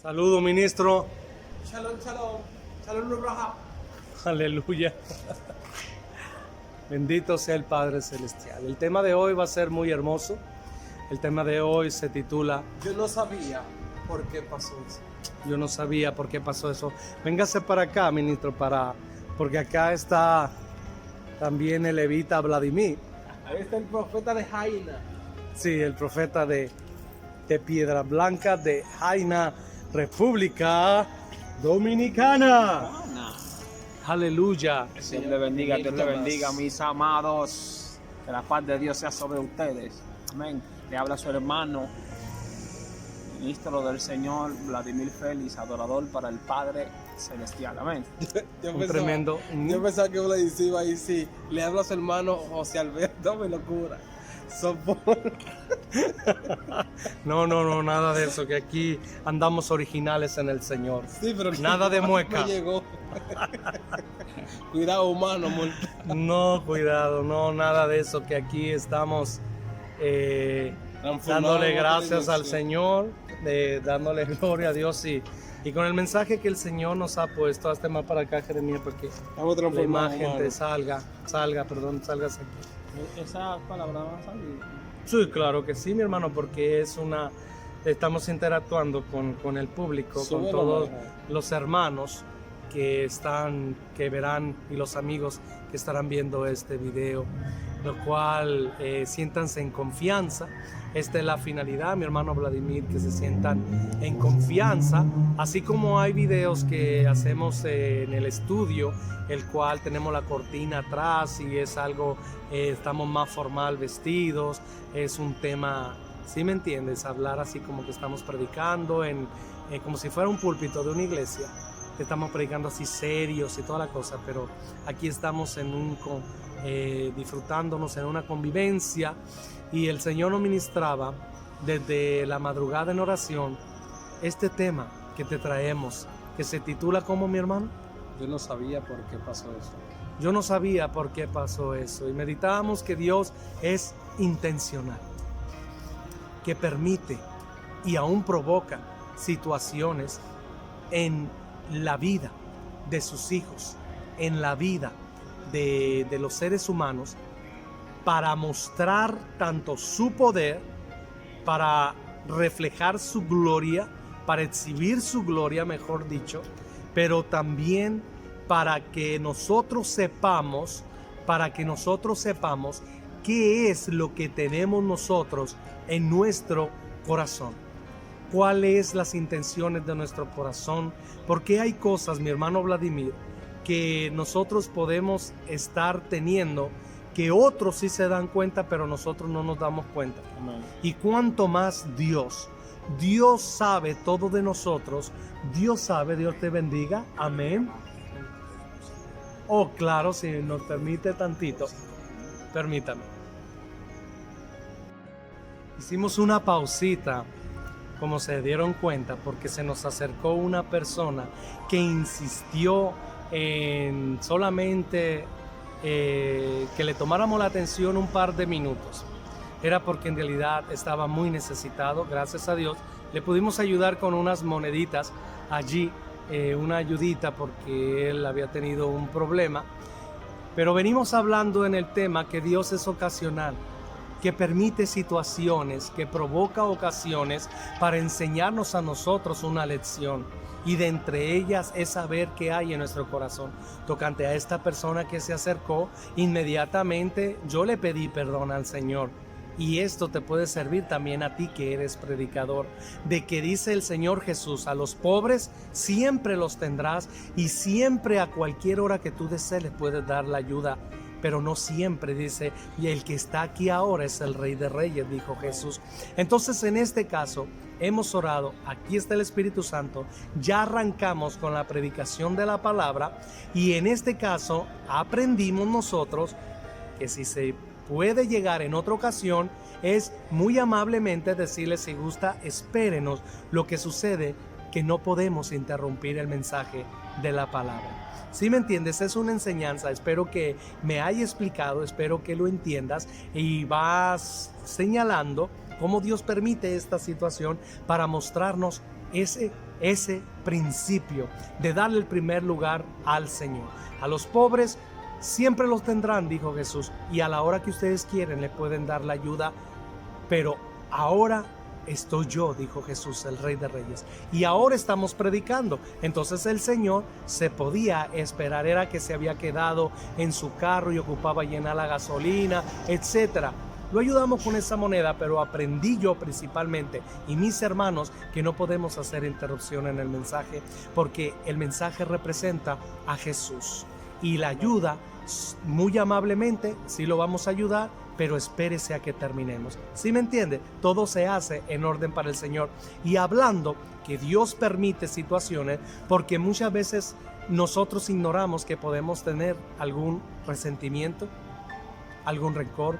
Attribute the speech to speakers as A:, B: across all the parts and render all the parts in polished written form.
A: Saludo, ministro.
B: Shalom, shalom. Shalom, Nubraha.
A: Aleluya. Bendito sea el Padre Celestial. El tema de hoy va a ser muy hermoso. El tema de hoy se titula
B: Yo no sabía por qué pasó eso.
A: Yo no sabía por qué pasó eso. Véngase para acá, ministro, porque acá está también el levita Vladimir.
B: Ahí está el profeta de Jaina.
A: Sí, el profeta de Piedra Blanca, de Jaina, República Dominicana. Aleluya.
C: Dios le bendiga, Dios le bendiga, mis amados. Que la paz de Dios sea sobre ustedes. Amén. Le habla su hermano, ministro del Señor, Vladimir Félix, adorador para el Padre Celestial. Amén.
A: Yo
B: pensaba que le decía ahí, sí, le habla a su hermano José Alberto, me locura.
A: No, nada de eso, que aquí andamos originales en el Señor.
B: Sí, pero
A: nada de mueca.
B: Me llegó. Cuidado, humano,
A: No, cuidado, no, nada de eso, que aquí estamos dándole gracias al Señor, dándole gloria a Dios y con el mensaje que el Señor nos ha puesto. Hazte más para acá, Jeremías, porque la imagen te salga aquí.
C: ¿Esa palabra va a salir?
A: Sí, claro que sí, mi hermano, porque estamos interactuando con el público, con todos los hermanos que verán y los amigos que estarán viendo este video, lo cual siéntanse en confianza. Esta es la finalidad, mi hermano Vladimir, que se sientan en confianza, así como hay videos que hacemos en el estudio, el cual tenemos la cortina atrás y es algo, estamos más formal vestidos, es un tema, ¿sí me entiendes? Hablar así como que estamos predicando, como si fuera un púlpito de una iglesia, estamos predicando así serios y toda la cosa, pero aquí estamos disfrutándonos en una convivencia. Y el Señor nos ministraba desde la madrugada en oración este tema que te traemos, que se titula ¿cómo, mi hermano?
B: Yo no sabía por qué pasó eso.
A: Yo no sabía por qué pasó eso. Y meditábamos que Dios es intencional, que permite y aún provoca situaciones en la vida de sus hijos, en la vida de los seres humanos, para mostrar tanto su poder, para reflejar su gloria, para exhibir su gloria, mejor dicho, pero también para que nosotros sepamos qué es lo que tenemos nosotros en nuestro corazón. ¿Cuáles las intenciones de nuestro corazón? Porque hay cosas, mi hermano Vladimir, que nosotros podemos estar teniendo que otros sí se dan cuenta, pero nosotros no nos damos cuenta.
C: Amén.
A: Y cuanto más Dios sabe todo de nosotros, Dios te bendiga, amén. Oh, claro, si nos permite tantito, permítame. Hicimos una pausita, como se dieron cuenta, porque se nos acercó una persona que insistió en solamente que le tomáramos la atención un par de minutos. Era porque en realidad estaba muy necesitado. Gracias a Dios le pudimos ayudar con unas moneditas allí, una ayudita, porque él había tenido un problema. Pero venimos hablando en el tema que Dios es ocasional, que permite situaciones, que provoca ocasiones para enseñarnos a nosotros una lección. Y de entre ellas es saber qué hay en nuestro corazón. Tocante a esta persona que se acercó, inmediatamente yo le pedí perdón al Señor. Y esto te puede servir también a ti que eres predicador, de que dice el Señor Jesús: a los pobres siempre los tendrás, y siempre a cualquier hora que tú desees les puedes dar la ayuda. Pero no siempre, dice, y el que está aquí ahora es el Rey de Reyes, dijo Jesús. Entonces, en este caso, hemos orado, aquí está el Espíritu Santo, ya arrancamos con la predicación de la palabra, y en este caso aprendimos nosotros que si se puede llegar en otra ocasión, es muy amablemente decirle, si gusta, espérenos. Lo que sucede que no podemos interrumpir el mensaje de la palabra. ¿Sí me entiendes? Es una enseñanza. Espero que me haya explicado, espero que lo entiendas y vas señalando cómo Dios permite esta situación para mostrarnos ese principio de darle el primer lugar al Señor. A los pobres siempre los tendrán, dijo Jesús, y a la hora que ustedes quieren le pueden dar la ayuda, pero ahora estoy yo, dijo Jesús, el Rey de Reyes, y ahora estamos predicando. Entonces el Señor se podía esperar, era que se había quedado en su carro y ocupaba llenar la gasolina, etcétera. Lo ayudamos con esa moneda, pero aprendí yo principalmente y mis hermanos que no podemos hacer interrupción en el mensaje, porque el mensaje representa a Jesús, y la ayuda muy amablemente sí lo vamos a ayudar, pero espérese a que terminemos. ¿Sí me entiende? Todo se hace en orden para el Señor. Y hablando que Dios permite situaciones, porque muchas veces nosotros ignoramos que podemos tener algún resentimiento, algún rencor,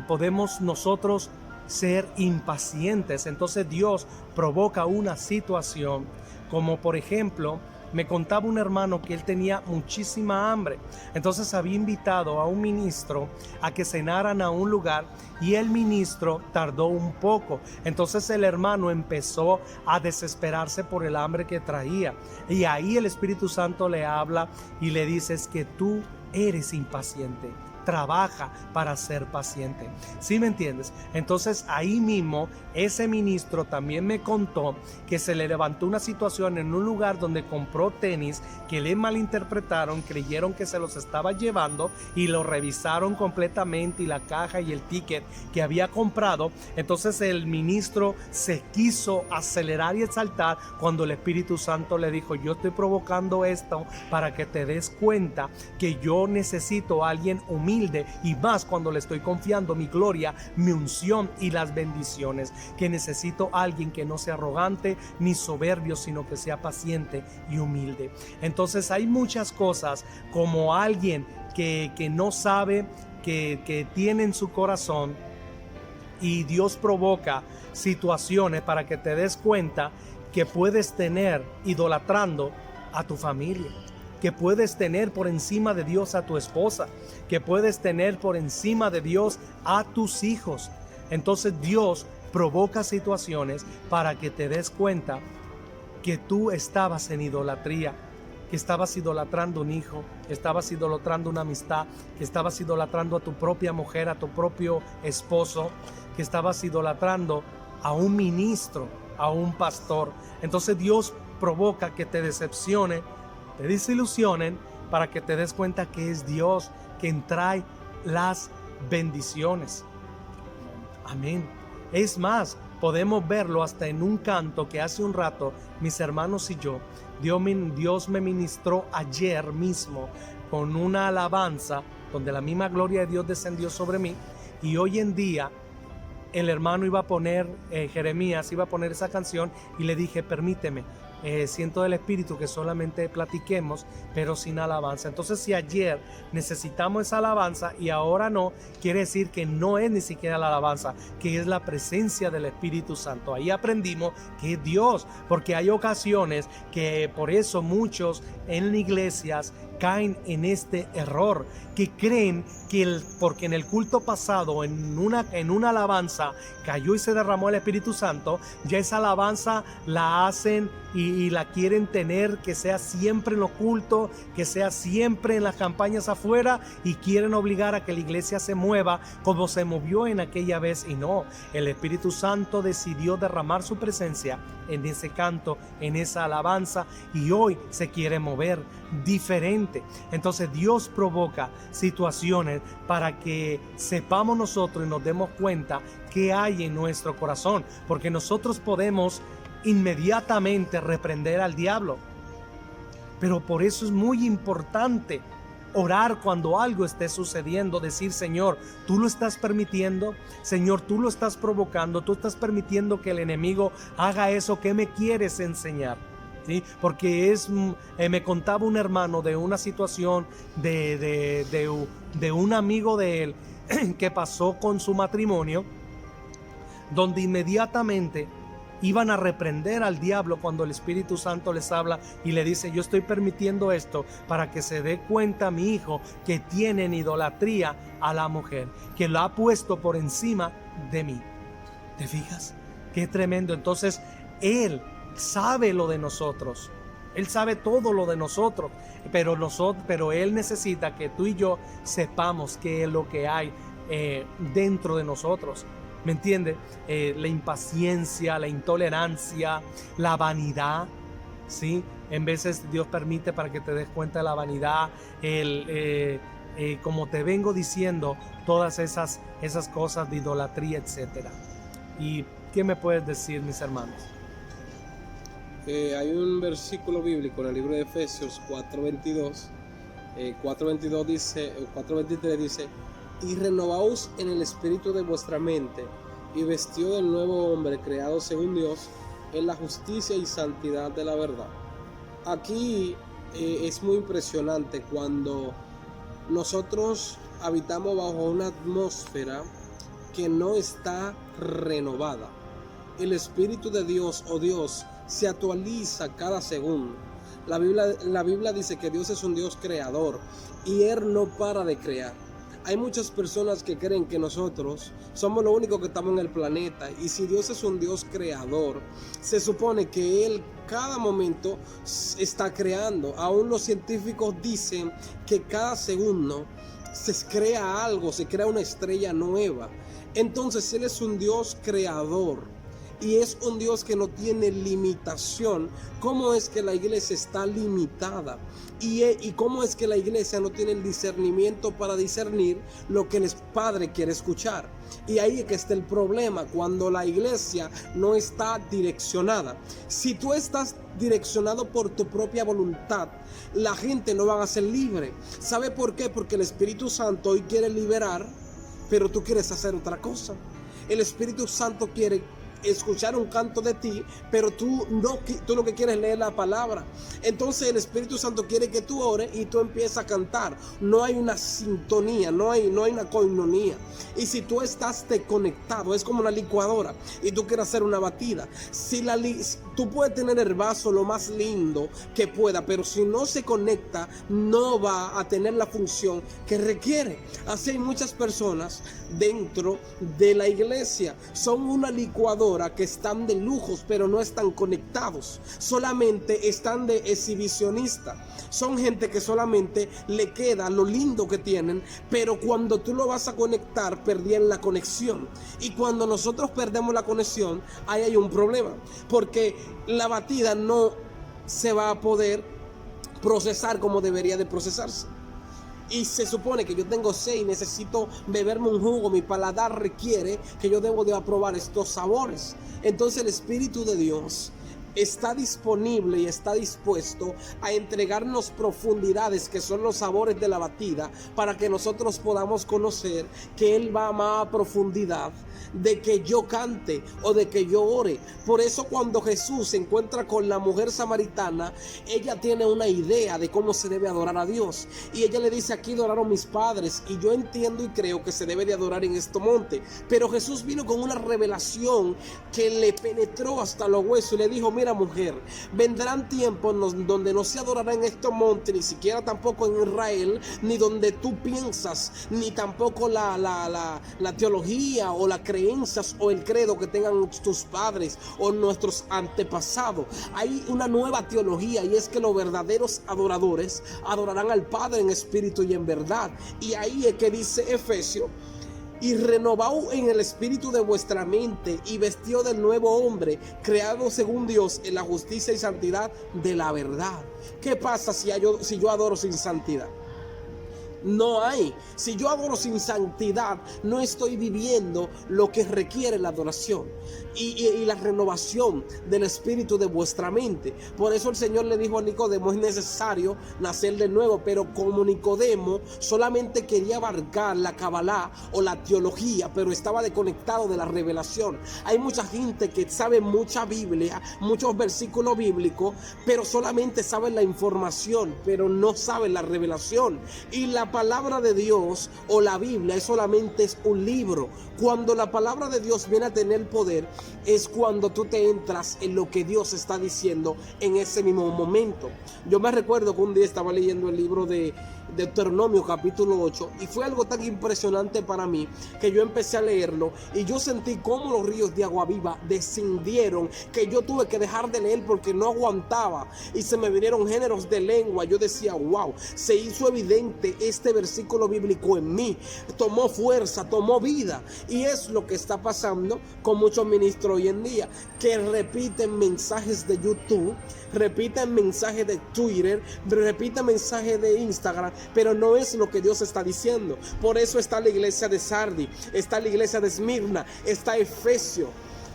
A: podemos nosotros ser impacientes. Entonces Dios provoca una situación, como por ejemplo, me contaba un hermano que él tenía muchísima hambre. Entonces había invitado a un ministro a que cenaran a un lugar, y el ministro tardó un poco. Entonces el hermano empezó a desesperarse por el hambre que traía. Y ahí el Espíritu Santo le habla y le dice: es que tú eres impaciente. Trabaja para ser paciente. ¿Sí me entiendes? Entonces ahí mismo ese ministro también me contó que se le levantó una situación en un lugar donde compró tenis que le malinterpretaron, creyeron que se los estaba llevando y lo revisaron completamente, y la caja y el ticket que había comprado. Entonces el ministro se quiso acelerar y exaltar cuando el Espíritu Santo le dijo: yo estoy provocando esto para que te des cuenta que yo necesito a alguien humilde, y más cuando le estoy confiando mi gloria, mi unción y las bendiciones, que necesito a alguien que no sea arrogante ni soberbio, sino que sea paciente y humilde. Entonces hay muchas cosas, como alguien que no sabe, que tiene en su corazón, y Dios provoca situaciones para que te des cuenta que puedes tener idolatrando a tu familia, que puedes tener por encima de Dios a tu esposa, que puedes tener por encima de Dios a tus hijos. Entonces Dios provoca situaciones para que te des cuenta que tú estabas en idolatría, que estabas idolatrando un hijo, que estabas idolatrando una amistad, que estabas idolatrando a tu propia mujer, a tu propio esposo, que estabas idolatrando a un ministro, a un pastor. Entonces Dios provoca que te decepcione, te desilusionen, para que te des cuenta que es Dios quien trae las bendiciones. Amén. Es más, podemos verlo hasta en un canto que hace un rato mis hermanos y yo, Dios me ministró ayer mismo con una alabanza donde la misma gloria de Dios descendió sobre mí, y hoy en día el hermano iba a poner, Jeremías iba a poner esa canción, y le dije: permíteme, siento del Espíritu que solamente platiquemos, pero sin alabanza. Entonces, si ayer necesitamos esa alabanza y ahora no, quiere decir que no es ni siquiera la alabanza, que es la presencia del Espíritu Santo. Ahí aprendimos que es Dios, porque hay ocasiones que por eso muchos en iglesias caen en este error, que creen que porque en el culto pasado en una alabanza cayó y se derramó el Espíritu Santo, ya esa alabanza la hacen y la quieren tener que sea siempre en lo oculto, que sea siempre en las campañas afuera, y quieren obligar a que la iglesia se mueva como se movió en aquella vez. Y no, el Espíritu Santo decidió derramar su presencia en ese canto, en esa alabanza, y hoy se quiere mover diferente. Entonces Dios provoca situaciones para que sepamos nosotros y nos demos cuenta qué hay en nuestro corazón, porque nosotros podemos inmediatamente reprender al diablo, pero por eso es muy importante orar cuando algo esté sucediendo, decir: Señor, tú lo estás permitiendo, Señor, tú lo estás provocando, tú estás permitiendo que el enemigo haga eso, ¿qué me quieres enseñar? ¿Sí? Porque me contaba un hermano de una situación de un amigo de él que pasó con su matrimonio, donde inmediatamente iban a reprender al diablo cuando el Espíritu Santo les habla y le dice: yo estoy permitiendo esto para que se dé cuenta mi hijo que tiene en idolatría a la mujer, que lo ha puesto por encima de mí. ¿Te fijas? Qué tremendo. Entonces, Él sabe lo de nosotros. Él sabe todo lo de nosotros, pero Él necesita que tú y yo sepamos qué es lo que hay dentro de nosotros. ¿Me entiendes? La impaciencia, la intolerancia, la vanidad, ¿sí? En veces Dios permite para que te des cuenta de la vanidad, como te vengo diciendo, todas esas cosas de idolatría, etc. ¿Y qué me puedes decir, mis hermanos?
B: Hay un versículo bíblico en el libro de Efesios 4:22. 4:22 dice, 4:23 dice: y renovaos en el espíritu de vuestra mente, y vestido del nuevo hombre creado según Dios, en la justicia y santidad de la verdad. Aquí es muy impresionante cuando nosotros habitamos bajo una atmósfera que no está renovada. El Espíritu de Dios o Dios se actualiza cada segundo. La Biblia dice que Dios es un Dios creador y Él no para de crear. Hay muchas personas que creen que nosotros somos lo único que estamos en el planeta, y si Dios es un Dios creador, se supone que Él cada momento está creando. Aún los científicos dicen que cada segundo se crea algo, se crea una estrella nueva. Entonces Él es un Dios creador y es un Dios que no tiene limitación. ¿Cómo es que la iglesia está limitada? Y cómo es que la iglesia no tiene el discernimiento para discernir lo que el Padre quiere escuchar. Y ahí es que está el problema, cuando la iglesia no está direccionada. Si tú estás direccionado por tu propia voluntad, la gente no va a ser libre. ¿Sabe por qué? Porque el Espíritu Santo hoy quiere liberar, pero tú quieres hacer otra cosa. El Espíritu Santo quiere escuchar un canto de ti, pero tú lo que quieres es leer la palabra. Entonces el Espíritu Santo quiere que tú ores y tú empiezas a cantar. No hay una sintonía, no hay una coinonía. Y si tú estás desconectado, es como una licuadora y tú quieres hacer una batida. Tú puedes tener el vaso lo más lindo que pueda, pero si no se conecta, no va a tener la función que requiere. Así hay muchas personas dentro de la iglesia. Son una licuadora que están de lujos, pero no están conectados. Solamente están de exhibicionista. Son gente que solamente le queda lo lindo que tienen, pero cuando tú lo vas a conectar, perdían la conexión. Y cuando nosotros perdemos la conexión, ahí hay un problema, porque la batida no se va a poder procesar como debería de procesarse. Y se supone que yo tengo sed y necesito beberme un jugo. Mi paladar requiere que yo debo de aprobar estos sabores. Entonces el Espíritu de Dios está disponible y está dispuesto a entregarnos profundidades que son los sabores de la batida, para que nosotros podamos conocer que Él va más a profundidad de que yo cante o de que yo ore. Por eso cuando Jesús se encuentra con la mujer samaritana, ella tiene una idea de cómo se debe adorar a Dios, y ella le dice: aquí adoraron mis padres, y yo entiendo y creo que se debe de adorar en este monte. Pero Jesús vino con una revelación que le penetró hasta los huesos y le dijo: mira, mujer, vendrán tiempos donde no se adorará en este monte, ni siquiera tampoco en Israel, ni donde tú piensas, ni tampoco la teología o la creencias o el credo que tengan tus padres o nuestros antepasados. Hay una nueva teología, y es que los verdaderos adoradores adorarán al Padre en espíritu y en verdad. Y ahí es que dice Efesios: y renovaos en el espíritu de vuestra mente, y vestido del nuevo hombre creado según Dios en la justicia y santidad de la verdad. ¿Qué pasa si yo adoro sin santidad? No hay. Si yo adoro sin santidad, no estoy viviendo lo que requiere la adoración y la renovación del espíritu de vuestra mente. Por eso el Señor le dijo a Nicodemo: es necesario nacer de nuevo. Pero como Nicodemo solamente quería abarcar la cabalá o la teología, pero estaba desconectado de la revelación. Hay mucha gente que sabe mucha Biblia, muchos versículos bíblicos, pero solamente saben la información, pero no saben la revelación. Y la palabra de Dios o la Biblia solamente es un libro. Cuando la palabra de Dios viene a tener poder, es cuando tú te entras en lo que Dios está diciendo en ese mismo momento. Yo me recuerdo que un día estaba leyendo el libro de Deuteronomio capítulo 8, y fue algo tan impresionante para mí que yo empecé a leerlo y yo sentí cómo los ríos de agua viva descendieron, que yo tuve que dejar de leer porque no aguantaba y se me vinieron géneros de lengua. Yo decía, wow, se hizo evidente este versículo bíblico en mí, tomó fuerza, tomó vida, y es lo que está pasando con muchos ministros hoy en día, que repiten mensajes de YouTube, repiten mensajes de Twitter, repiten mensajes de Instagram, pero no es lo que Dios está diciendo. Por eso está la iglesia de Sardi, está la iglesia de Esmirna, está Efesio.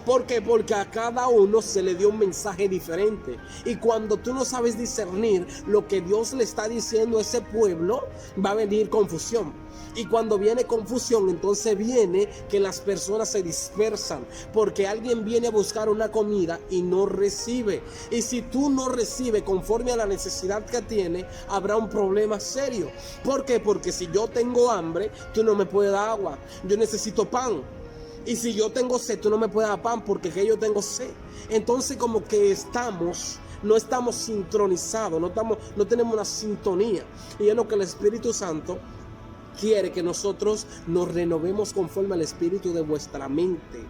B: ¿Por qué? Porque a cada uno se le dio un mensaje diferente. Y cuando tú no sabes discernir lo que Dios le está diciendo a ese pueblo, va a venir confusión. Y cuando viene confusión, entonces viene que las personas se dispersan, porque alguien viene a buscar una comida y no recibe. Y si tú no recibes conforme a la necesidad que tiene, habrá un problema serio. ¿Por qué? Porque si yo tengo hambre, tú no me puedes dar agua. Yo necesito pan. Y si yo tengo sed, tú no me puedes dar pan porque que yo tengo sed. Entonces como que no estamos sincronizados, no tenemos una sintonía. Y es lo que el Espíritu Santo quiere, que nosotros nos renovemos conforme al espíritu de vuestra mente.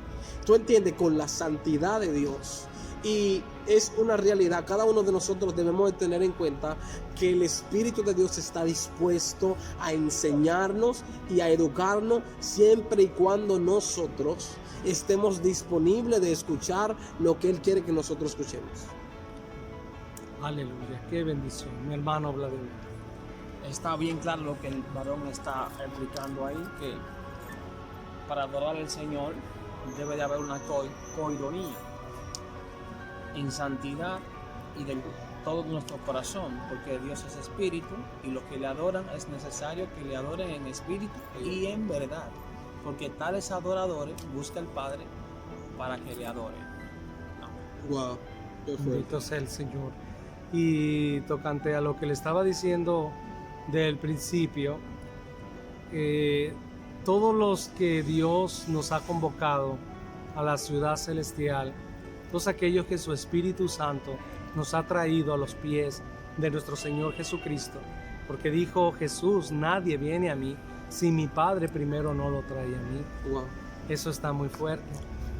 B: Tú entiendes, con la santidad de Dios. Y es una realidad, cada uno de nosotros debemos de tener en cuenta que el Espíritu de Dios está dispuesto a enseñarnos y a educarnos siempre y cuando nosotros estemos disponibles de escuchar lo que Él quiere que nosotros escuchemos.
A: Aleluya, qué bendición, mi hermano Vladimir.
C: Está bien claro lo que el varón está explicando ahí, que para adorar al Señor debe de haber una coironía en santidad y de todo nuestro corazón, porque Dios es espíritu y los que le adoran es necesario que le adoren en espíritu y en verdad, porque tales adoradores busca el Padre para que le adoren.
B: Wow,
A: bendito sea el Señor. Y tocante a lo que le estaba diciendo del principio, todos los que Dios nos ha convocado a la ciudad celestial, todos aquellos que su Espíritu Santo nos ha traído a los pies de nuestro Señor Jesucristo, porque dijo Jesús, nadie viene a mí si mi Padre primero no lo trae a mí.
B: wow.
A: Eso está muy fuerte.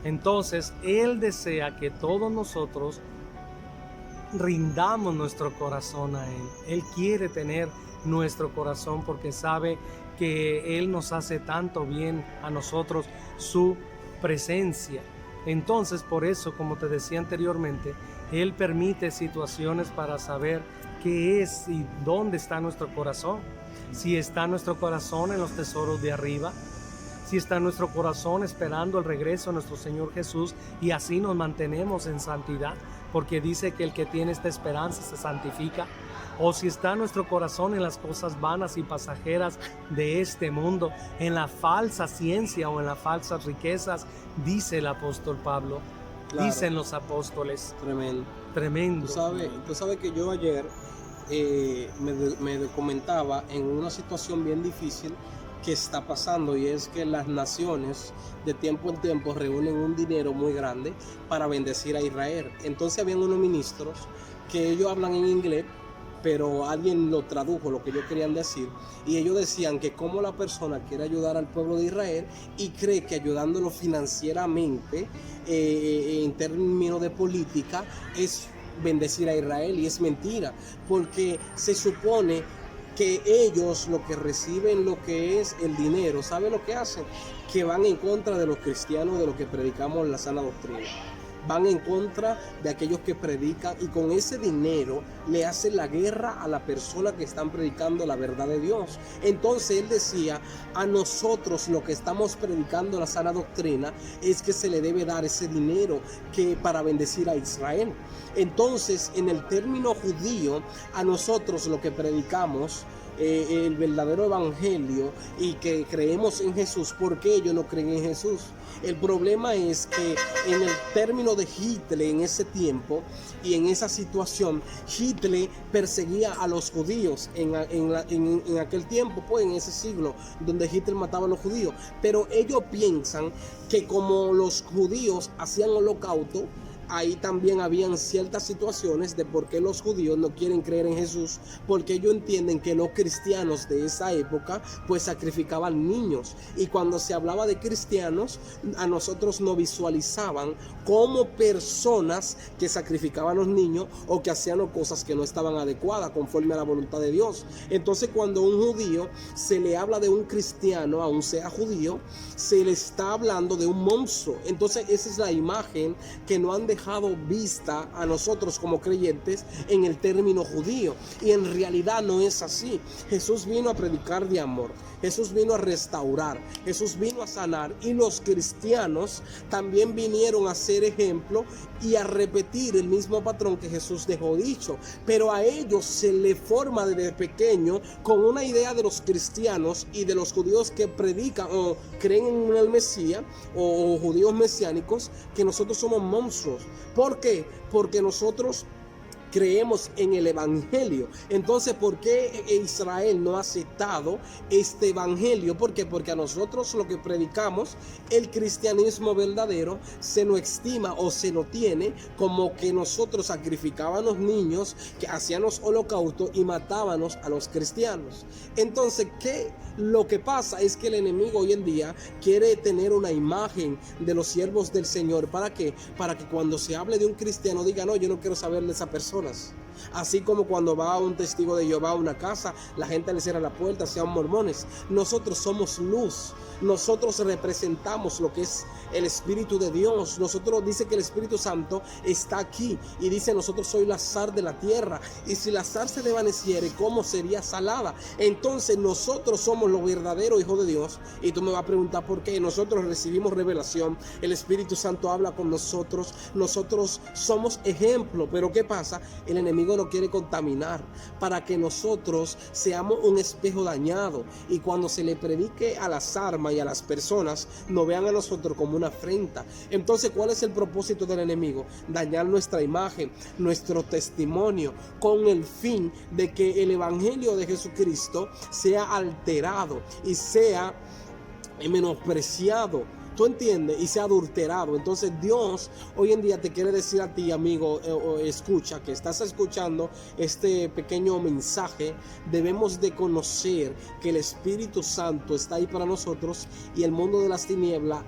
A: Entonces Él desea que todos nosotros rindamos nuestro corazón a Él. Él quiere tener nuestro corazón porque sabe que Él nos hace tanto bien a nosotros su presencia. Entonces, por eso, como te decía anteriormente, Él permite situaciones para saber qué es y dónde está nuestro corazón. Si está nuestro corazón en los tesoros de arriba, si está nuestro corazón esperando el regreso de nuestro Señor Jesús, y así nos mantenemos en santidad, porque dice que el que tiene esta esperanza se santifica. O si está nuestro corazón en las cosas vanas y pasajeras de este mundo, en la falsa ciencia o en las falsas riquezas, dice el apóstol Pablo, claro. Dicen los apóstoles. Tremendo.
B: Tú sabes que yo ayer me comentaba en una situación bien difícil que está pasando, y es que las naciones de tiempo en tiempo reúnen un dinero muy grande para bendecir a Israel. Entonces habían unos ministros que ellos hablan en inglés, pero alguien lo tradujo lo que ellos querían decir, y ellos decían que como la persona quiere ayudar al pueblo de Israel y cree que ayudándolo financieramente en términos de política es bendecir a Israel, y es mentira, porque se supone que ellos lo que reciben, lo que es el dinero, ¿saben lo que hacen? Que van en contra de los cristianos, de los que predicamos la sana doctrina. Van en contra de aquellos que predican, y con ese dinero le hacen la guerra a la persona que están predicando la verdad de Dios. Entonces él decía, a nosotros lo que estamos predicando la sana doctrina es que se le debe dar ese dinero que para bendecir a Israel. Entonces en el término judío, a nosotros lo que predicamos el verdadero evangelio y que creemos en Jesús, porque ellos no creen en Jesús. El problema es que en el término de Hitler en ese tiempo y en esa situación, Hitler perseguía a los judíos en aquel tiempo, pues en ese siglo donde Hitler mataba a los judíos, pero ellos piensan que como los judíos hacían holocausto, ahí también habían ciertas situaciones de por qué los judíos no quieren creer en Jesús, porque ellos entienden que los cristianos de esa época pues sacrificaban niños, y cuando se hablaba de cristianos a nosotros nos visualizaban como personas que sacrificaban a los niños o que hacían cosas que no estaban adecuadas conforme a la voluntad de Dios. Entonces cuando a un judío se le habla de un cristiano, aun sea judío, se le está hablando de un monstruo. Entonces esa es la imagen que no han dejado vista a nosotros como creyentes en el término judío, y en realidad no es así. Jesús vino a predicar de amor, Jesús vino a restaurar, Jesús vino a sanar, y los cristianos también vinieron a ser ejemplo y a repetir el mismo patrón que Jesús dejó dicho. Pero a ellos se le forma desde pequeño con una idea de los cristianos y de los judíos que predican o creen en el Mesías, o judíos mesiánicos, que nosotros somos monstruos. ¿Por qué? Porque nosotros creemos en el evangelio. Entonces, ¿por qué Israel no ha aceptado este evangelio? ¿Por qué? Porque a nosotros lo que predicamos, el cristianismo verdadero, se nos estima o se nos tiene como que nosotros sacrificábamos niños, que hacíamos holocaustos y matábamos a los cristianos. Entonces, ¿qué? Lo que pasa es que el enemigo hoy en día quiere tener una imagen de los siervos del Señor. ¿Para qué? Para que cuando se hable de un cristiano diga, no, yo no quiero saber de esa persona. Así como cuando va un testigo de Jehová a una casa, la gente le cierra la puerta, sean mormones. Nosotros somos luz, nosotros representamos lo que es el Espíritu de Dios. Nosotros, dice que el Espíritu Santo está aquí, y dice, nosotros soy la sal de la tierra, y si la sal se desvaneciere, ¿cómo sería salada? Entonces nosotros somos los verdaderos hijos de Dios. Y tú me vas a preguntar por qué. Nosotros recibimos revelación, el Espíritu Santo habla con nosotros, nosotros somos ejemplo. Pero ¿qué pasa? El enemigo no quiere contaminar para que nosotros seamos un espejo dañado, y cuando se le predique a las armas y a las personas, nos vean a nosotros como una afrenta. Entonces, ¿cuál es el propósito del enemigo? Dañar nuestra imagen, nuestro testimonio, con el fin de que el evangelio de Jesucristo sea alterado y sea menospreciado. ¿Tú entiendes? Y sea adulterado. Entonces Dios hoy en día te quiere decir a ti, amigo, escucha, que estás escuchando este pequeño mensaje. Debemos de conocer que el Espíritu Santo está ahí para nosotros, y el mundo de las tinieblas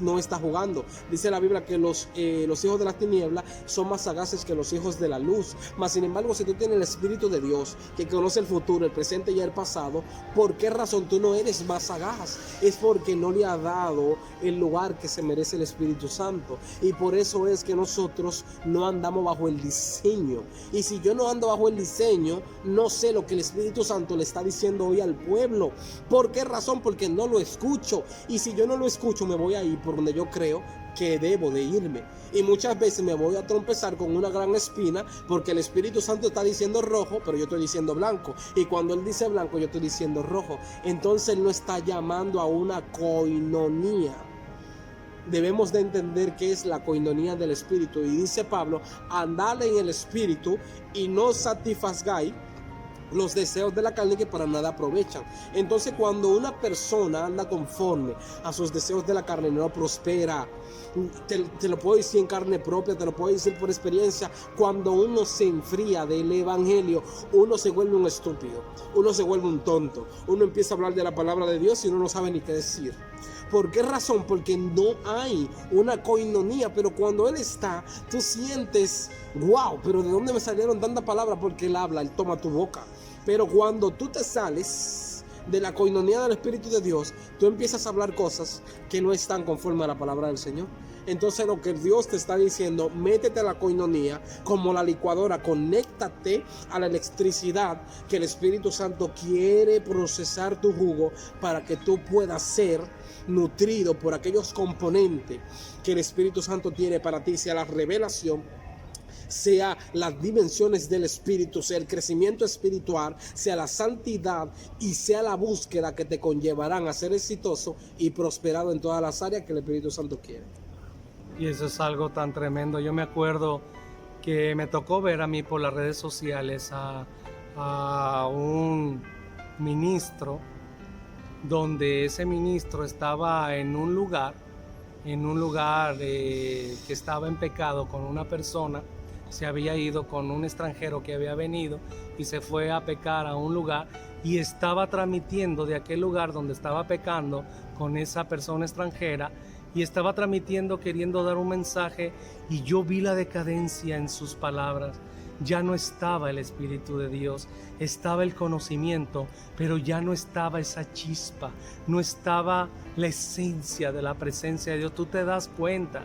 B: no está jugando. Dice la Biblia que los hijos de las tinieblas son más sagaces que los hijos de la luz. Mas sin embargo, si tú tienes el Espíritu de Dios, que conoce el futuro, el presente y el pasado, ¿por qué razón tú no eres más sagaz? Es porque no le ha dado el lugar que se merece el Espíritu Santo. Y por eso es que nosotros no andamos bajo el diseño. Y si yo no ando bajo el diseño, no sé lo que el Espíritu Santo le está diciendo hoy al pueblo. ¿Por qué razón? Porque no lo escucho. Y si yo no lo escucho, me voy a ir por donde yo creo que debo de irme, y muchas veces me voy a trompezar con una gran espina, porque el Espíritu Santo está diciendo rojo, pero yo estoy diciendo blanco, y cuando Él dice blanco, yo estoy diciendo rojo. Entonces Él no está llamando a una coinonía. Debemos de entender qué es la coinonía del Espíritu, y dice Pablo, andad en el Espíritu y no satisfagáis los deseos de la carne, que para nada aprovechan. Entonces, cuando una persona anda conforme a sus deseos de la carne, no prospera. Te lo puedo decir en carne propia, te lo puedo decir por experiencia. Cuando uno se enfría del evangelio, uno se vuelve un estúpido, uno se vuelve un tonto, uno empieza a hablar de la palabra de Dios y uno no sabe ni qué decir. ¿Por qué razón? Porque no hay una coinonía. Pero cuando Él está, tú sientes, wow, pero ¿de dónde me salieron tantas palabras? Porque Él habla, Él toma tu boca. Pero cuando tú te sales de la coinonía del Espíritu de Dios, tú empiezas a hablar cosas que no están conforme a la palabra del Señor. Entonces lo que Dios te está diciendo, métete a la coinonía como la licuadora, conéctate a la electricidad, que el Espíritu Santo quiere procesar tu jugo para que tú puedas ser nutrido por aquellos componentes que el Espíritu Santo tiene para ti, sea la revelación, sea las dimensiones del Espíritu, sea el crecimiento espiritual, sea la santidad y sea la búsqueda que te conllevarán a ser exitoso y prosperado en todas las áreas que el Espíritu Santo quiere.
A: Y eso es algo tan tremendo. Yo me acuerdo que me tocó ver a mí por las redes sociales a un ministro, donde ese ministro estaba en un lugar en un lugar que estaba en pecado con una persona. Se había ido con un extranjero que había venido y se fue a pecar a un lugar y estaba transmitiendo de aquel lugar donde estaba pecando con esa persona extranjera, y estaba transmitiendo queriendo dar un mensaje, y yo vi la decadencia en sus palabras. Ya no estaba el Espíritu de Dios, estaba el conocimiento, pero ya no estaba esa chispa, no estaba la esencia de la presencia de Dios. Tú te das cuenta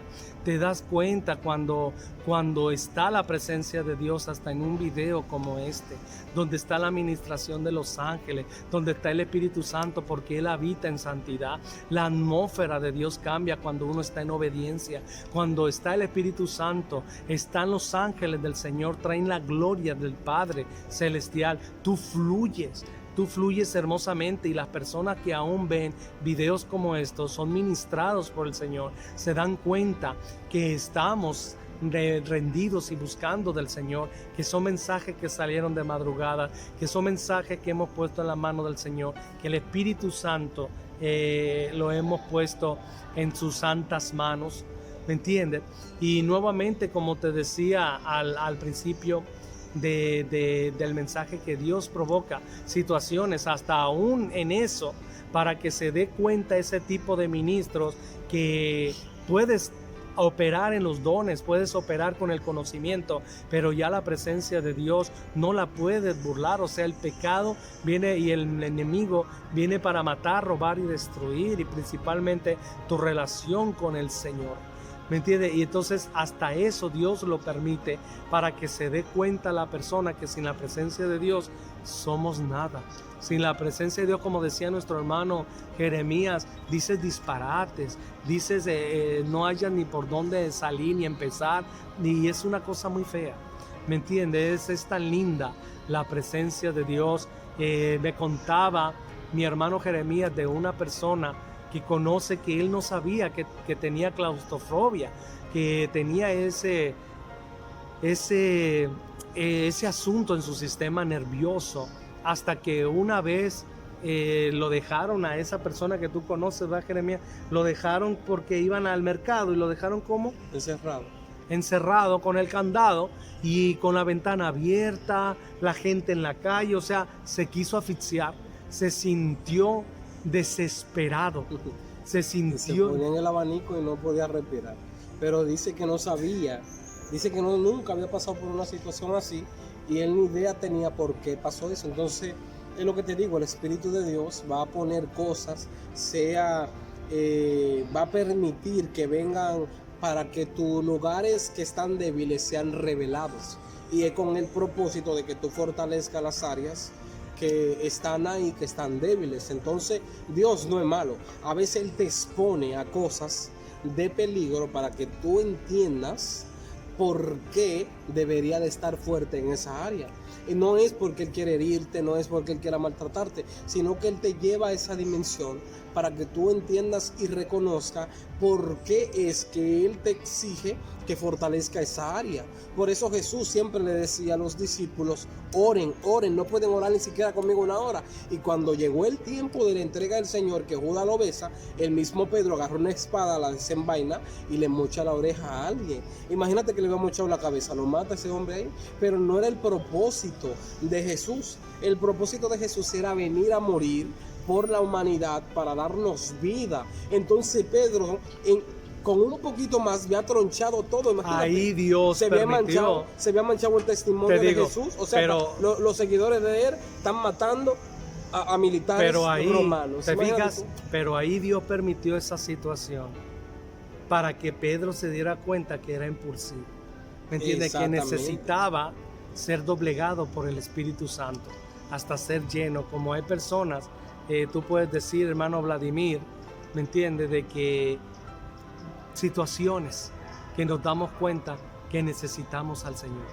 A: cuando está la presencia de Dios, hasta en un video como este, donde está la administración de los ángeles, donde está el Espíritu Santo, porque Él habita en santidad. La atmósfera de Dios cambia cuando uno está en obediencia. Cuando está el Espíritu Santo, están los ángeles del Señor, traen la gloria del Padre Celestial. Tú fluyes hermosamente, y las personas que aún ven videos como estos son ministrados por el Señor, se dan cuenta que estamos rendidos y buscando del Señor, que son mensajes que salieron de madrugada, que son mensajes que hemos puesto en la mano del Señor, que el Espíritu Santo lo hemos puesto en sus santas manos, ¿me entiendes? Y nuevamente, como te decía al principio del mensaje, que Dios provoca situaciones hasta aún en eso, para que se dé cuenta ese tipo de ministros que puedes operar en los dones, puedes operar con el conocimiento, pero ya la presencia de Dios no la puedes burlar. O sea, el pecado viene y el enemigo viene para matar, robar y destruir, y principalmente tu relación con el Señor, ¿me entiendes? Y entonces hasta eso Dios lo permite, para que se dé cuenta la persona que sin la presencia de Dios somos nada. Sin la presencia de Dios, como decía nuestro hermano Jeremías, dices disparates, dices no hayas ni por dónde salir ni empezar, y es una cosa muy fea, ¿me entiendes? Es tan linda la presencia de Dios. Me contaba mi hermano Jeremías de una persona que conoce, que él no sabía que tenía claustrofobia, que tenía ese asunto en su sistema nervioso, hasta que una vez lo dejaron a esa persona que tú conoces, ¿verdad, Jeremías? Lo dejaron porque iban al mercado, y lo dejaron como encerrado con el candado y con la ventana abierta, la gente en la calle. O sea, se quiso asfixiar, se sintió desesperado, se
B: ponía en el abanico y no podía respirar, pero dice que no sabía, dice que nunca había pasado por una situación así, y él ni idea tenía por qué pasó eso. Entonces es lo que te digo, el Espíritu de Dios va a poner cosas, va a permitir que vengan para que tus lugares que están débiles sean revelados, y es con el propósito de que tú fortalezcas las áreas que están ahí, que están débiles. Entonces Dios no es malo, a veces Él te expone a cosas de peligro para que tú entiendas por qué debería de estar fuerte en esa área. Y no es porque Él quiere herirte, no es porque Él quiera maltratarte, sino que Él te lleva a esa dimensión para que tú entiendas y reconozcas por qué es que Él te exige que fortalezca esa área. Por eso Jesús siempre le decía a los discípulos: oren, no pueden orar ni siquiera conmigo una hora. Y cuando llegó el tiempo de la entrega del Señor, que Judas lo besa, el mismo Pedro agarró una espada, la desenvaina y le mocha la oreja a alguien. Imagínate que le había mochado la cabeza, lo mata ese hombre ahí. Pero no era el propósito de Jesús. El propósito de Jesús era venir a morir por la humanidad para darnos vida. Entonces Pedro, con un poquito más, había tronchado todo. Imagínate,
A: ahí Dios
B: se había manchado el testimonio de Jesús. O sea, pero, los seguidores de él están matando a militares romanos.
A: ¿Te fijas? Pero ahí Dios permitió esa situación para que Pedro se diera cuenta que era impulsivo, ¿me entiendes? Que necesitaba ser doblegado por el Espíritu Santo hasta ser lleno. Como hay personas, tú puedes decir, hermano Vladimir, ¿me entiendes? De que situaciones que nos damos cuenta que necesitamos al Señor,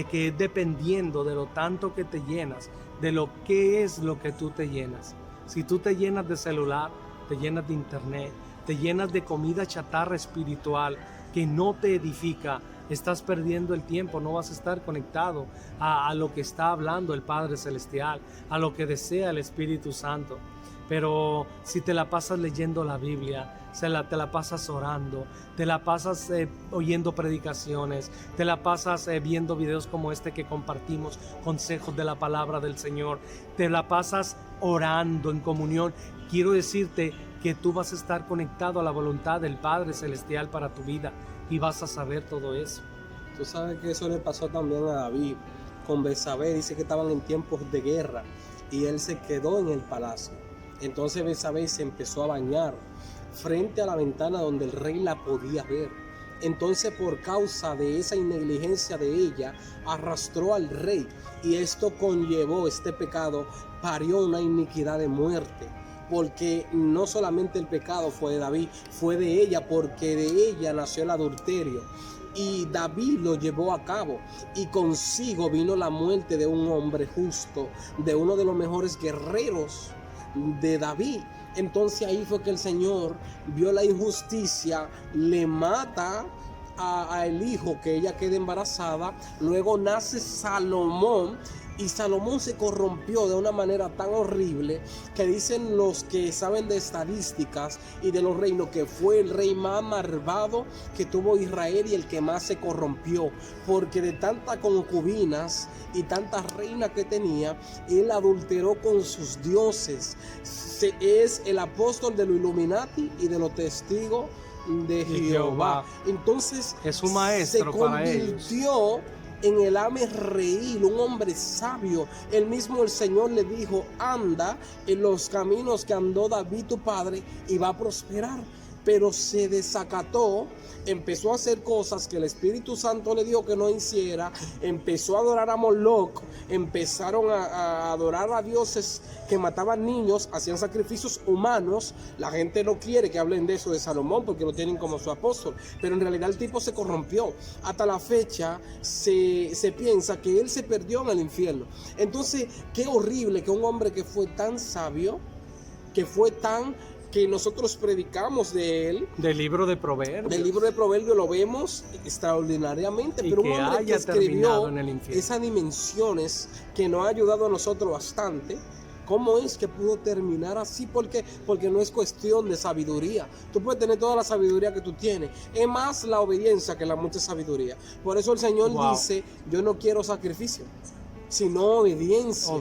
A: que es dependiendo de lo tanto que te llenas, de lo que es lo que tú te llenas. Si tú te llenas de celular, te llenas de internet, te llenas de comida chatarra espiritual que no te edifica, estás perdiendo el tiempo, no vas a estar conectado a lo que está hablando el Padre Celestial, a lo que desea el Espíritu Santo. pero si te la pasas leyendo la Biblia, te la pasas orando, te la pasas oyendo predicaciones, te la pasas viendo videos como este que compartimos, consejos de la palabra del Señor, te la pasas orando en comunión, quiero decirte que tú vas a estar conectado a la voluntad del Padre Celestial para tu vida y vas a saber todo eso.
B: Tú sabes que eso le pasó también a David con Betsabé. Dice que estaban en tiempos de guerra y él se quedó en el palacio. Entonces Betsabé se empezó a bañar frente a la ventana donde el rey la podía ver. Entonces, por causa de esa negligencia de ella, arrastró al rey, y esto conllevó, este pecado parió una iniquidad de muerte, porque no solamente el pecado fue de David, fue de ella, porque de ella nació el adulterio. Y David lo llevó a cabo, y consigo vino la muerte de un hombre justo, de uno de los mejores guerreros de David. Entonces ahí fue que el Señor vio la injusticia, le mata a el hijo, que ella queda embarazada. Luego nace Salomón, y Salomón se corrompió de una manera tan horrible que dicen los que saben de estadísticas y de los reinos que fue el rey más malvado que tuvo Israel y el que más se corrompió, porque de tantas concubinas y tantas reinas que tenía, él adulteró con sus dioses. Es el apóstol de los Illuminati y de los testigos de Jehová. Entonces
A: es un maestro para ellos.
B: Se convirtió en el hazme-reír, un hombre sabio. El mismo el Señor le dijo: anda en los caminos que andó David tu padre y va a prosperar. Pero se desacató, empezó a hacer cosas que el Espíritu Santo le dijo que no hiciera, empezó a adorar a Moloch, empezaron a adorar a dioses que mataban niños, hacían sacrificios humanos. La gente no quiere que hablen de eso de Salomón porque lo tienen como su apóstol, pero en realidad el tipo se corrompió. Hasta la fecha se piensa que él se perdió en el infierno. Entonces, qué horrible que un hombre que fue tan sabio, que nosotros predicamos de él,
A: del libro de Proverbios,
B: lo vemos extraordinariamente,
A: y
B: pero
A: que
B: un hombre que
A: escribió
B: en el esas dimensiones que nos ha ayudado a nosotros bastante. ¿Cómo es que pudo terminar así? Porque no es cuestión de sabiduría. Tú puedes tener toda la sabiduría que tú tienes. Es más la obediencia que la mucha sabiduría. Por eso el Señor dice: yo no quiero sacrificio, sino obediencia.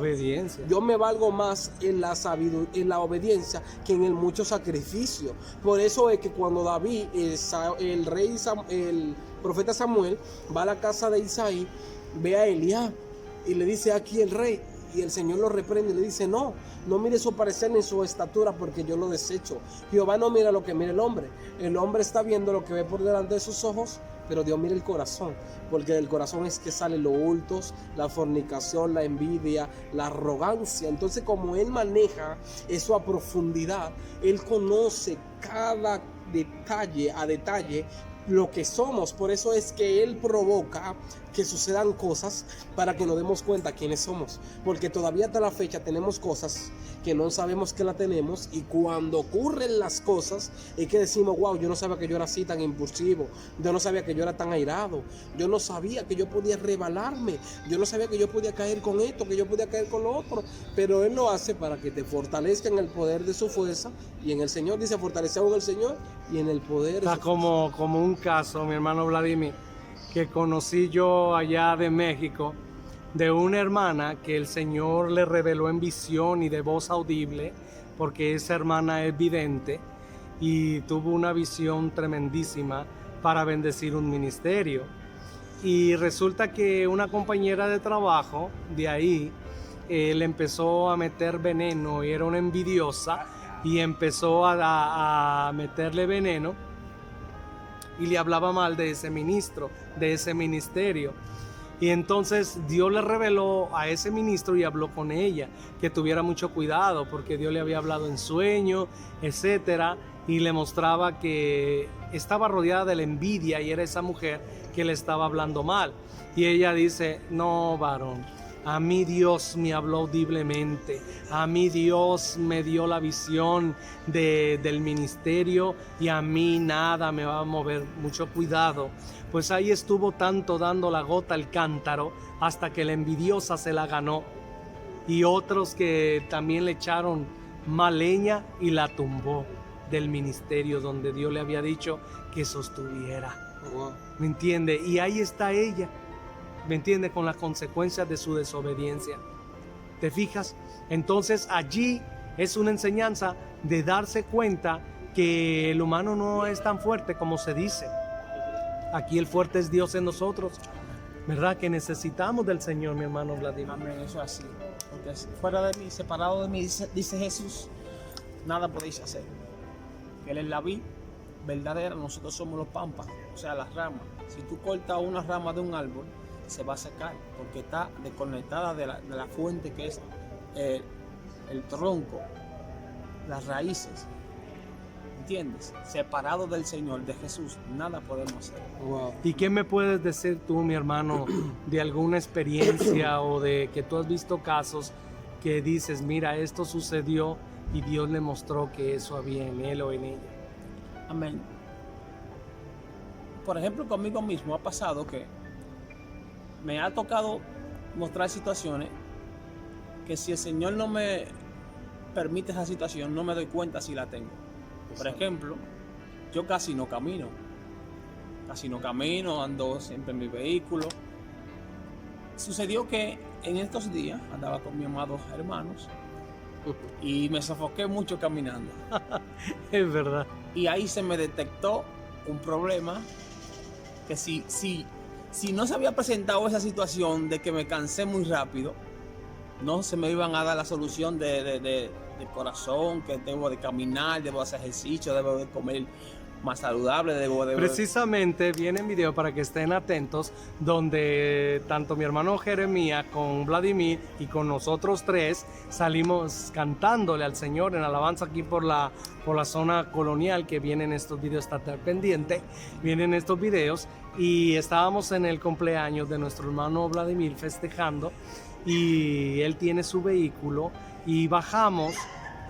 B: Yo me valgo más en la sabiduría, en la obediencia, que en el mucho sacrificio. Por eso es que cuando David, el profeta Samuel, va a la casa de Isaí, ve a Eliab y le dice: aquí el rey. Y el Señor lo reprende y le dice: no mire su parecer ni su estatura, porque yo lo desecho. Jehová no mira lo que mira el hombre. El hombre está viendo lo que ve por delante de sus ojos, pero Dios mira el corazón, porque del corazón es que salen los hurtos, la fornicación, la envidia, la arrogancia. Entonces, como Él maneja eso a profundidad, Él conoce cada detalle a detalle lo que somos. Por eso es que Él provoca que sucedan cosas para que nos demos cuenta quiénes somos, porque todavía hasta la fecha tenemos cosas que no sabemos que la tenemos, y cuando ocurren las cosas es que decimos: wow, yo no sabía que yo era así tan impulsivo, yo no sabía que yo era tan airado, yo no sabía que yo podía rebelarme, yo no sabía que yo podía caer con esto, que yo podía caer con lo otro. Pero Él lo hace para que te fortalezca en el poder de su fuerza, y en el Señor dice: fortaleceos en el Señor y en el poder de su
A: como un caso, mi hermano Vladimir, que conocí yo allá de México, de una hermana que el Señor le reveló en visión y de voz audible, porque esa hermana es vidente y tuvo una visión tremendísima para bendecir un ministerio. Y resulta que una compañera de trabajo de ahí le empezó a meter veneno, y era una envidiosa, y empezó a meterle veneno y le hablaba mal de ese ministro, de ese ministerio. Y entonces Dios le reveló a ese ministro y habló con ella que tuviera mucho cuidado, porque Dios le había hablado en sueño, etcétera, y le mostraba que estaba rodeada de la envidia y era esa mujer que le estaba hablando mal. Y ella dice: no, varón, a mí Dios me habló audiblemente, a mí Dios me dio la visión del ministerio, y a mí nada me va a mover. Mucho cuidado. Pues ahí estuvo tanto dando la gota al cántaro hasta que la envidiosa se la ganó, y otros que también le echaron más leña y la tumbó del ministerio donde Dios le había dicho que sostuviera.
B: Wow.
A: ¿Me entiende? Y ahí está ella, ¿me entiende? Con las consecuencias de su desobediencia. ¿Te fijas? Entonces allí es una enseñanza de darse cuenta que el humano no es tan fuerte como se dice. Aquí el fuerte es Dios en nosotros, ¿verdad? Que necesitamos del Señor, mi hermano Vladimir.
C: Amén, eso es así. Porque fuera de mí, separado de mí, dice Jesús, nada podéis hacer. Él es la vid verdadera, nosotros somos los pámpanos, o sea, las ramas. Si tú cortas una rama de un árbol, se va a secar porque está desconectada de la fuente que es el tronco, las raíces. ¿Entiendes? Separado del Señor, de Jesús, nada podemos hacer.
B: Wow.
A: ¿Y qué me puedes decir tú, mi hermano, de alguna experiencia o de que tú has visto casos que dices, mira, esto sucedió y Dios le mostró que eso había en él o en ella?
C: Amén. Por ejemplo, conmigo mismo ha pasado que me ha tocado mostrar situaciones que si el Señor no me permite esa situación, no me doy cuenta si la tengo. Por ejemplo, yo casi no camino, ando siempre en mi vehículo. Sucedió que en estos días andaba con mis amados hermanos y me sofoqué mucho caminando.
A: Es verdad.
C: Y ahí se me detectó un problema que si no se había presentado esa situación de que me cansé muy rápido, no se me iban a dar la solución de corazón, que debo de caminar, debo hacer ejercicio, debo de comer más saludable,
A: Precisamente viene en video para que estén atentos, donde tanto mi hermano Jeremías con Vladimir y con nosotros tres salimos cantándole al Señor en alabanza aquí por la zona colonial, que vienen estos videos, está pendiente, vienen estos videos, y estábamos en el cumpleaños de nuestro hermano Vladimir festejando, y él tiene su vehículo y bajamos,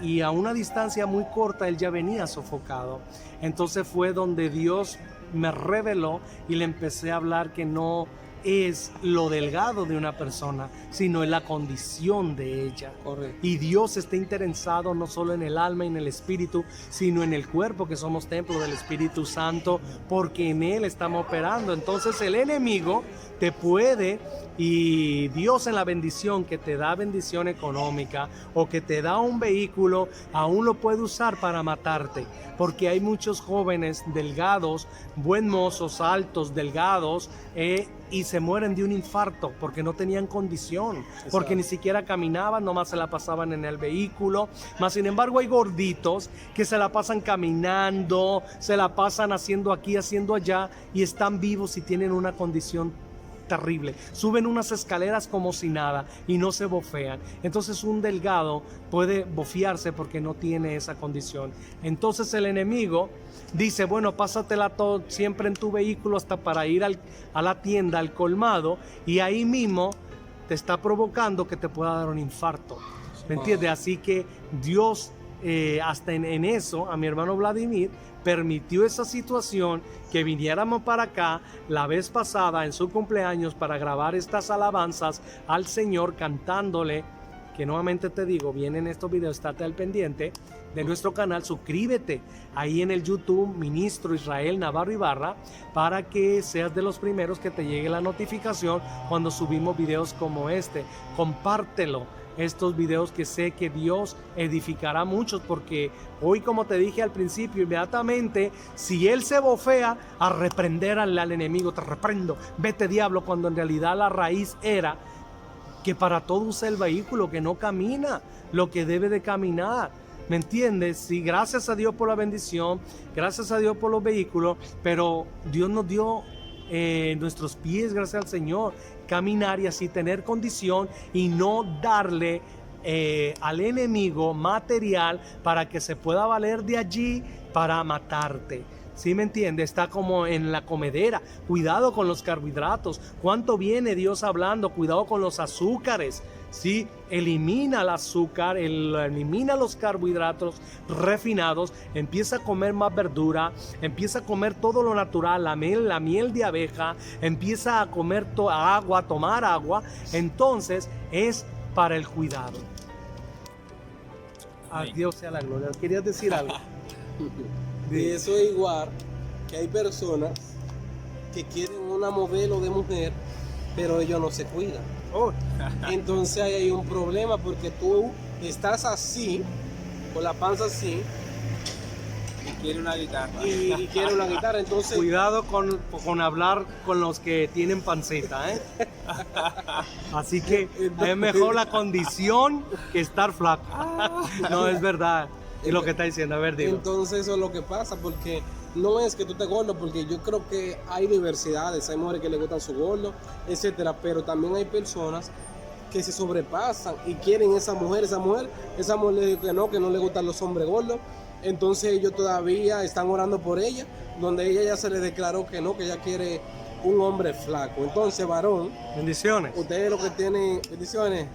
A: y a una distancia muy corta él ya venía sofocado. Entonces fue donde Dios me reveló y le empecé a hablar que no es lo delgado de una persona, sino en la condición de ella.
B: Correcto.
A: Y Dios está interesado no solo en el alma y en el espíritu, sino en el cuerpo, que somos templo del Espíritu Santo, porque en él estamos operando. Entonces el enemigo te puede, y Dios en la bendición que te da bendición económica o que te da un vehículo, aún lo puede usar para matarte, porque hay muchos jóvenes delgados, buen mozos, altos, delgados, y se mueren de un infarto porque no tenían condición. Exacto. Porque ni siquiera caminaban, nomás se la pasaban en el vehículo. Más sin embargo hay gorditos que se la pasan caminando, se la pasan haciendo aquí, haciendo allá, y están vivos y tienen una condición terrible. Suben unas escaleras como si nada y no se bofean. Entonces un delgado puede bofiarse porque no tiene esa condición. Entonces el enemigo dice, bueno, pásatela todo siempre en tu vehículo hasta para ir a la tienda, al colmado, y ahí mismo te está provocando que te pueda dar un infarto. ¿Me entiendes? Así que Dios hasta en eso, a mi hermano Vladimir permitió esa situación, que viniéramos para acá la vez pasada en su cumpleaños para grabar estas alabanzas al Señor, cantándole, que nuevamente te digo, vienen estos videos, estate al pendiente de nuestro canal, suscríbete ahí en el YouTube, Ministro Israel Navarro Ibarra, para que seas de los primeros que te llegue la notificación cuando subimos videos como este. Compártelo, estos videos, que sé que Dios edificará a muchos, porque hoy, como te dije al principio, inmediatamente, si él se bofea, a reprender al enemigo, te reprendo, vete diablo, cuando en realidad la raíz era que para todo usa el vehículo, que no camina lo que debe de caminar. ¿Me entiendes? Sí, gracias a Dios por la bendición, gracias a Dios por los vehículos, pero Dios nos dio nuestros pies, gracias al Señor, caminar y así tener condición y no darle al enemigo material para que se pueda valer de allí para matarte. ¿Sí me entiende? Está como en la comedera. Cuidado con los carbohidratos. ¿Cuánto viene Dios hablando? Cuidado con los azúcares. ¿Sí? Elimina el azúcar, elimina los carbohidratos refinados, empieza a comer más verdura, empieza a comer todo lo natural, la miel de abeja, empieza a comer agua, tomar agua. Entonces es para el cuidado. A Dios sea la gloria. ¿Querías decir algo?
B: Y eso es igual que hay personas que quieren una modelo de mujer, pero ellos no se cuidan.
A: Oh,
B: Entonces ahí hay un problema porque tú estás así, con la panza así,
C: Y quiere una guitarra.
B: y quieres una guitarra. Entonces,
A: cuidado con hablar con los que tienen pancita, ¿eh? Así que es mejor la condición que estar flaco. No, es verdad. Y lo que está diciendo, a ver, digo.
B: entonces eso es lo que pasa, porque no es que tú te gordo, porque yo creo que hay diversidades, hay mujeres que le gustan su gordo, etcétera, pero también hay personas que se sobrepasan y quieren esa mujer le dice que no le gustan los hombres gordos. Entonces ellos todavía están orando por ella, donde ella ya se le declaró que no, que ella quiere un hombre flaco. Entonces, varón,
A: Bendiciones.
B: ustedes lo que tienen, bendiciones,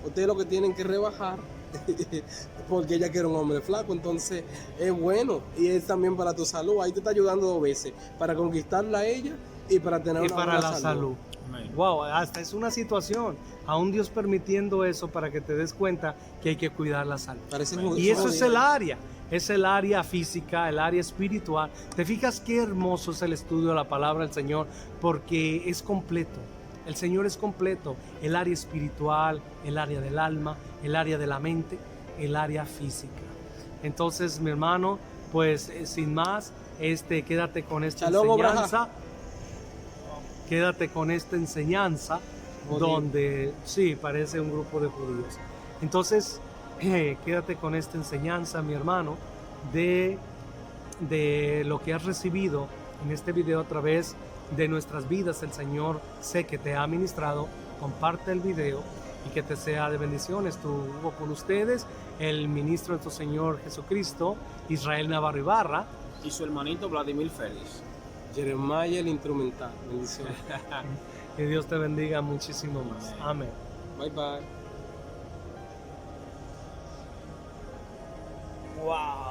B: ustedes lo que tienen que rebajar, porque ella quiere un hombre flaco. Entonces es bueno y es también para tu salud. Ahí te está ayudando dos veces, para conquistarla a ella y para tener
A: Y
B: una
A: para
B: buena
A: la salud.
C: Amén.
A: Wow, hasta es una situación. Aún Dios permitiendo eso para que te des cuenta que hay que cuidar la salud.
B: Parece
A: Y eso es el área física, el área espiritual. ¿Te fijas qué hermoso es el estudio de la palabra del Señor? Porque es completo. El Señor es completo. El área espiritual, el área del alma, el área de la mente, el área física. Entonces, mi hermano, pues sin más, quédate con esta
B: Shalom,
A: enseñanza. Quédate con esta enseñanza donde, sí, parece un grupo de judíos. Entonces, quédate con esta enseñanza, mi hermano, de lo que has recibido en este video a través de nuestras vidas. El Señor sé que te ha ministrado. Comparte el video y que te sea de bendición. Estuvo con ustedes el ministro de nuestro Señor Jesucristo, Israel Navarro Ibarra.
C: Y su hermanito Vladimir Félix.
B: Jeremiah el instrumental. Bendiciones.
A: Que Dios te bendiga muchísimo más. Amén.
B: Bye bye.
A: Wow.